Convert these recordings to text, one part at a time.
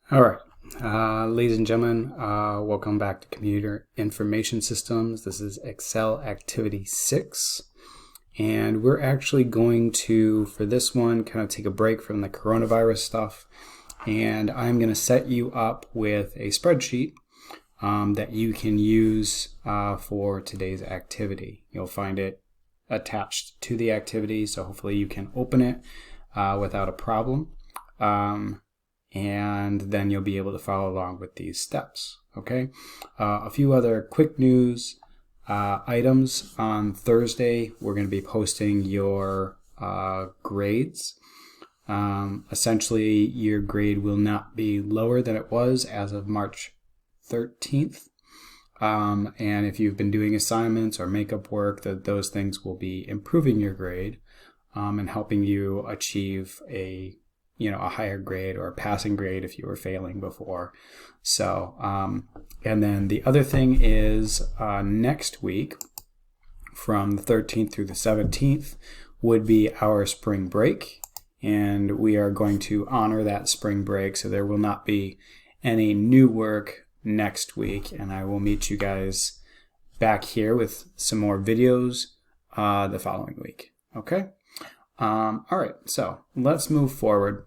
All right, ladies and gentlemen, welcome back to Computer Information Systems. This is Excel Activity 6, and we're actually going to, for this one, kind of take a break from the coronavirus stuff, and I'm going to set you up with a spreadsheet that you can use for today's activity. You'll find it attached to the activity, so hopefully you can open it without a problem. And then you'll be able to follow along with these steps, okay? A few other quick news items. On Thursday, we're going to be posting your grades. Essentially, your grade will not be lower than it was as of March 13th. And if you've been doing assignments or makeup work, those things will be improving your grade and helping you achieve a higher grade or a passing grade if you were failing before. So, and then the other thing is next week from the 13th through the 17th would be our spring break. And we are going to honor that spring break. So there will not be any new work next week. And I will meet you guys back here with some more videos the following week. Okay? All right, so let's move forward.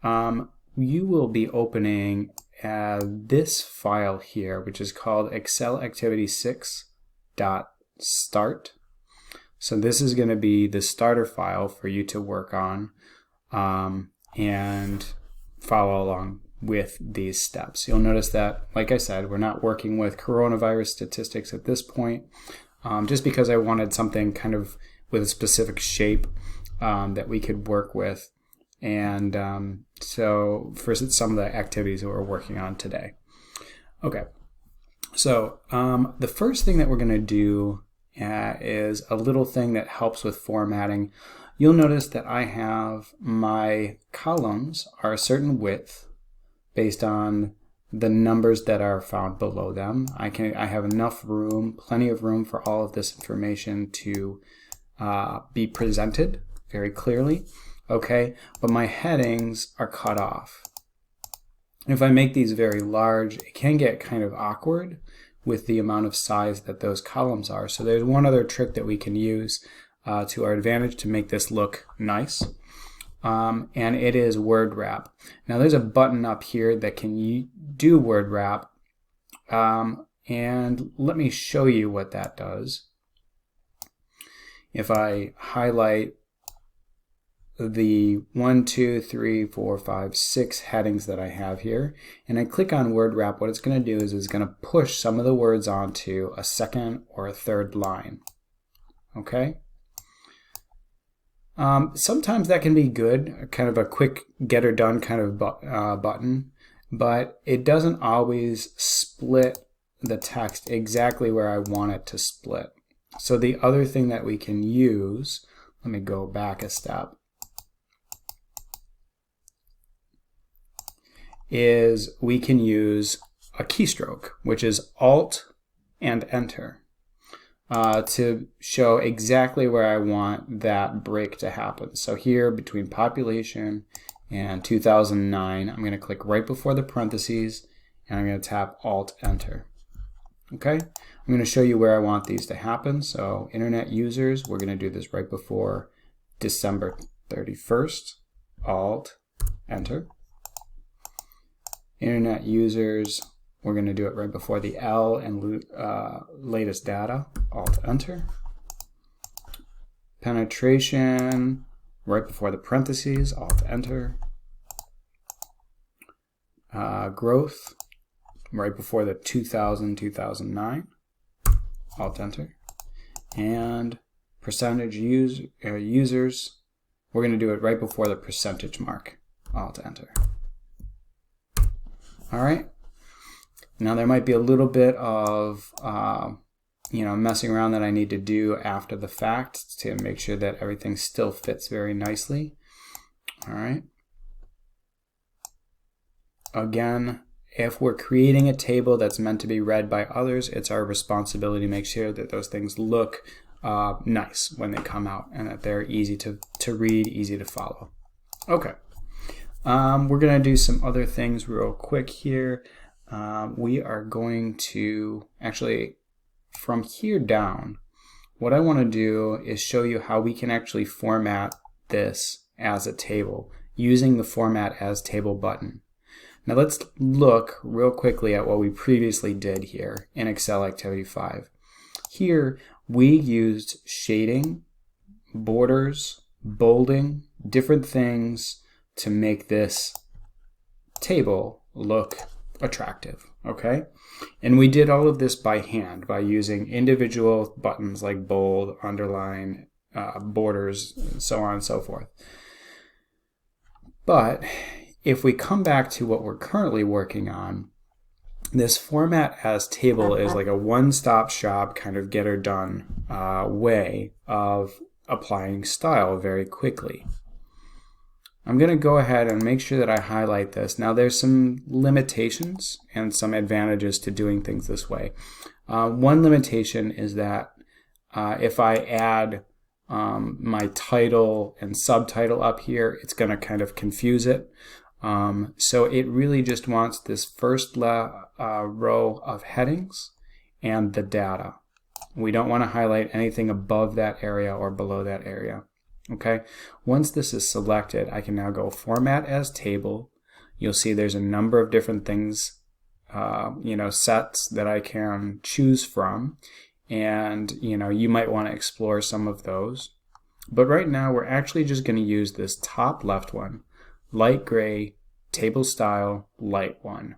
You will be opening this file here, which is called Excel Activity 6.start. So this is going to be the starter file for you to work on and follow along with these steps. You'll notice that, like I said, we're not working with coronavirus statistics at this point, just because I wanted something kind of with a specific shape that we could work with, and so for some of the activities that we're working on today. Okay, so the first thing that we're going to do is a little thing that helps with formatting. You'll notice that I have my columns are a certain width based on the numbers that are found below them. I have enough room, plenty of room for all of this information to be presented very clearly, okay? But my headings are cut off. If I make these very large, it can get kind of awkward with the amount of size that those columns are. So there's one other trick that we can use to our advantage to make this look nice, and it is word wrap. Now there's a button up here that can do word wrap, and let me show you what that does. If I highlight the 1, 2, 3, 4, 5, 6 headings that I have here, and I click on word wrap, what it's going to do is it's going to push some of the words onto a second or a third line. Okay? Sometimes that can be good, kind of a quick get or done kind of button, but it doesn't always split the text exactly where I want it to split. So the other thing that we can use, let me go back a step, is we can use a keystroke, which is Alt and Enter, to show exactly where I want that break to happen. So here between population and 2009, I'm going to click right before the parentheses and I'm going to tap Alt Enter. Okay, I'm going to show you where I want these to happen. So internet users, we're going to do this right before December 31st, Alt Enter. Internet users, we're going to do it right before the L and latest data, Alt Enter. Penetration, right before the parentheses, Alt Enter. Growth, right before the 2009, Alt Enter. And percentage users, we're going to do it right before the percentage mark, Alt Enter. All right. Now there might be a little bit of messing around that I need to do after the fact to make sure that everything still fits very nicely. All right. Again, if we're creating a table that's meant to be read by others, it's our responsibility to make sure that those things look nice when they come out and that they're easy to read, easy to follow. Okay. We're going to do some other things real quick here. We are going to actually, from here down, what I want to do is show you how we can actually format this as a table using the Format as Table button. Now let's look real quickly at what we previously did here in Excel Activity 5. Here we used shading, borders, bolding, different things to make this table look attractive, okay? And we did all of this by hand by using individual buttons like bold, underline, borders, and so on and so forth. But if we come back to what we're currently working on, this Format as Table is like a one-stop shop kind of get her done way of applying style very quickly. I'm going to go ahead and make sure that I highlight this. Now there's some limitations and some advantages to doing things this way. One limitation is that if I add my title and subtitle up here, it's going to kind of confuse it. So it really just wants this first row of headings and the data. We don't want to highlight anything above that area or below that area. Okay, once this is selected, I can now go Format as Table. You'll see there's a number of different things, sets that I can choose from, and you might want to explore some of those. But right now we're actually just going to use this top left one, light gray, table style, light one.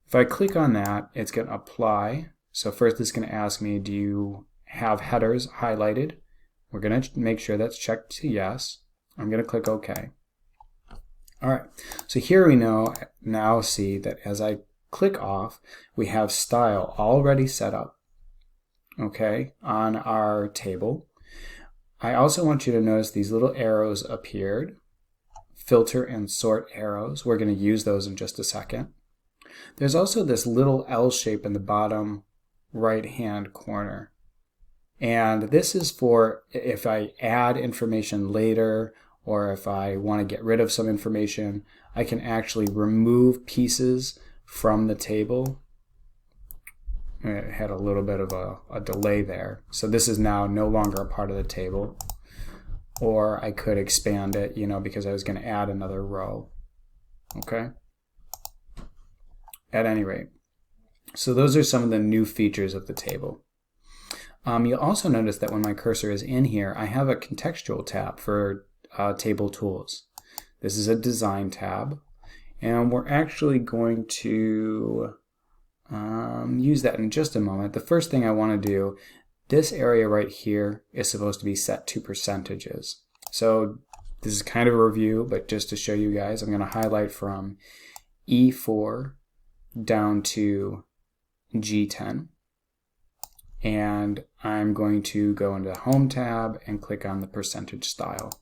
If I click on that, it's going to apply. So first it's going to ask me, do you have headers highlighted? We're going to make sure that's checked to yes. I'm going to click OK. All right, so here we now see that as I click off, we have style already set up, okay, on our table. I also want you to notice these little arrows appeared, filter and sort arrows. We're going to use those in just a second. There's also this little L shape in the bottom right-hand corner. And this is for if I add information later or if I want to get rid of some information, I can actually remove pieces from the table. It had a little bit of a delay there. So this is now no longer a part of the table. Or I could expand it, because I was going to add another row. Okay? At any rate. So those are some of the new features of the table. You'll also notice that when my cursor is in here, I have a contextual tab for table tools. This is a design tab, and we're actually going to use that in just a moment. The first thing I want to do, this area right here is supposed to be set to percentages. So this is kind of a review, but just to show you guys, I'm going to highlight from E4 down to G10. And I'm going to go into the Home tab and click on the percentage style.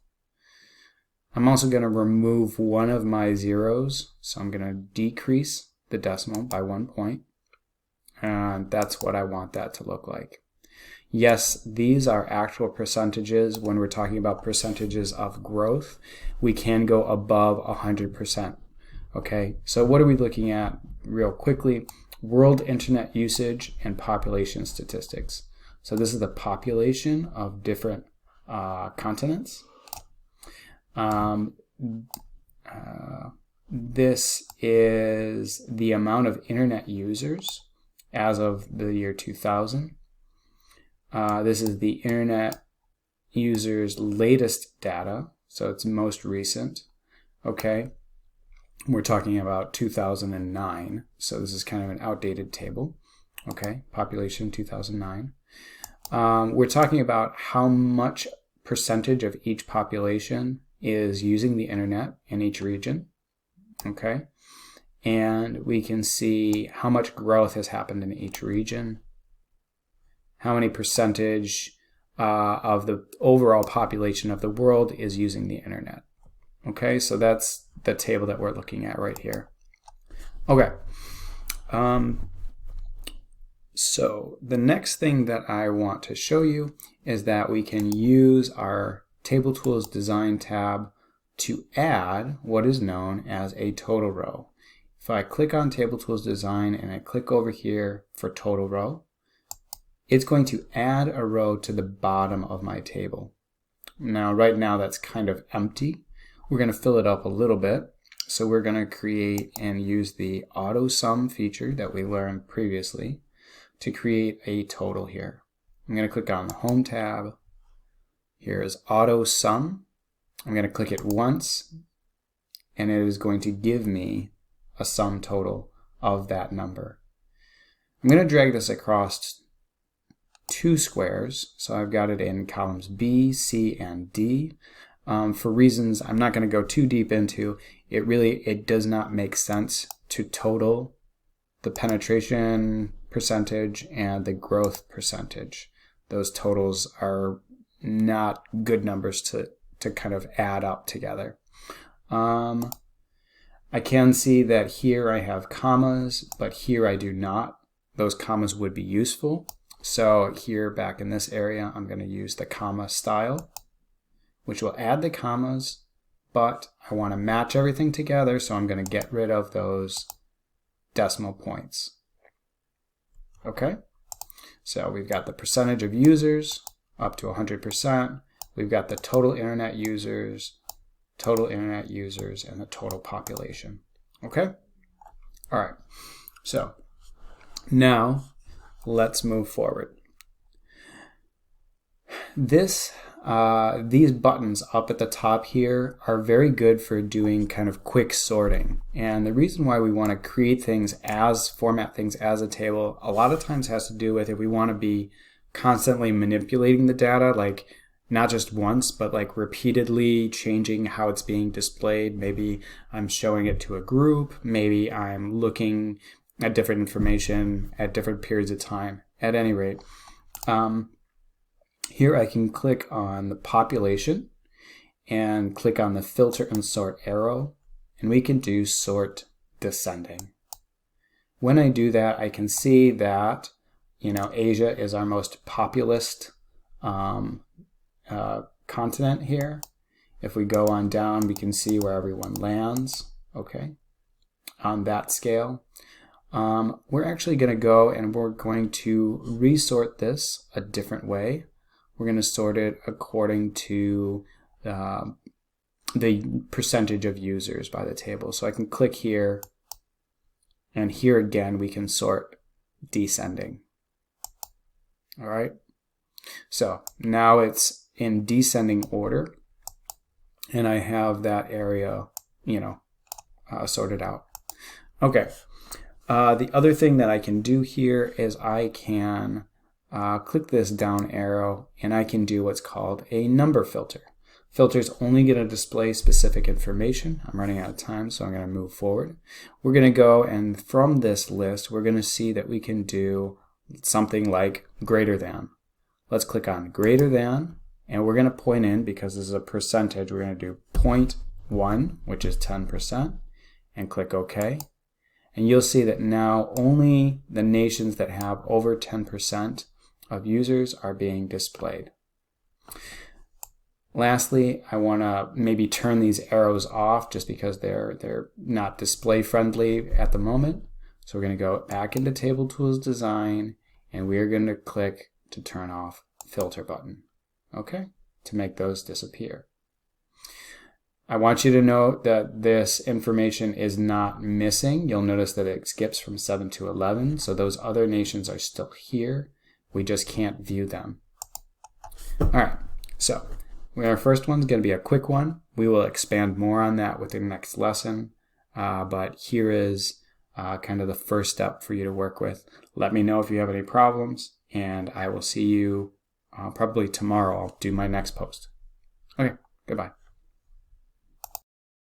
I'm also going to remove one of my zeros, so I'm going to decrease the decimal by 1 point, and that's what I want that to look like. Yes, these are actual percentages. When we're talking about percentages of growth, we can go above 100%. Okay, so what are we looking at real quickly? World internet usage and population statistics. So this is the population of different continents. This is the amount of internet users as of the year 2000. This is the internet users' latest data, so it's most recent. Okay. We're talking about 2009, so this is kind of an outdated table. Okay, population 2009. We're talking about how much percentage of each population is using the internet in each region. Okay, and we can see how much growth has happened in each region, how many percentage of the overall population of the world is using the internet. Okay, so that's the table that we're looking at right here. Okay, so the next thing that I want to show you is that we can use our Table Tools Design tab to add what is known as a total row. If I click on Table Tools Design and I click over here for total row, it's going to add a row to the bottom of my table. Now, right now that's kind of empty. We're going to fill it up a little bit. So we're going to create and use the auto sum feature that we learned previously to create a total here. I'm going to click on the Home tab. Here is auto sum. I'm going to click it once, and it is going to give me a sum total of that number. I'm going to drag this across 2 squares, so I've got it in columns B, C, and D. For reasons I'm not going to go too deep into, it does not make sense to total the penetration percentage and the growth percentage. Those totals are not good numbers to kind of add up together. I can see that here I have commas, but here I do not. Those commas would be useful. So here back in this area, I'm going to use the comma style, which will add the commas, but I want to match everything together, so I'm going to get rid of those decimal points. Okay, so we've got the percentage of users up to 100%. We've got the total internet users, and the total population. Okay? All right. So now let's move forward. These buttons up at the top here are very good for doing kind of quick sorting. And the reason why we want to format things as a table, a lot of times has to do with if we want to be constantly manipulating the data, like not just once, but like repeatedly changing how it's being displayed. Maybe I'm showing it to a group. Maybe I'm looking at different information at different periods of time. At any rate, here I can click on the population and click on the filter and sort arrow, and we can do sort descending. When I do that, I can see that Asia is our most populous continent here. If we go on down, we can see where everyone lands, okay, on that scale. We're actually going to go and we're going to resort this a different way. We're going to sort it according to the percentage of users by the table. So I can click here, and here again we can sort descending. All right, so now it's in descending order, and I have that area, sorted out. Okay, the other thing that I can do here is I can click this down arrow, and I can do what's called a number filter. Filter's only going to display specific information. I'm running out of time, so I'm going to move forward. We're going to go, and from this list, we're going to see that we can do something like greater than. Let's click on greater than, and we're going to point in, because this is a percentage, we're going to do 0.1, which is 10%, and click OK. And you'll see that now only the nations that have over 10% of users are being displayed. Lastly, I want to maybe turn these arrows off just because they're not display friendly at the moment. So we're going to go back into Table Tools Design, and we're going to click to turn off filter button, okay, to make those disappear. I want you to note that this information is not missing. You'll notice that it skips from 7 to 11, so those other nations are still here. We just can't view them. All right, so our first one's going to be a quick one. We will expand more on that with the next lesson, but here is kind of the first step for you to work with. Let me know if you have any problems, and I will see you probably tomorrow. I'll do my next post. Okay, goodbye.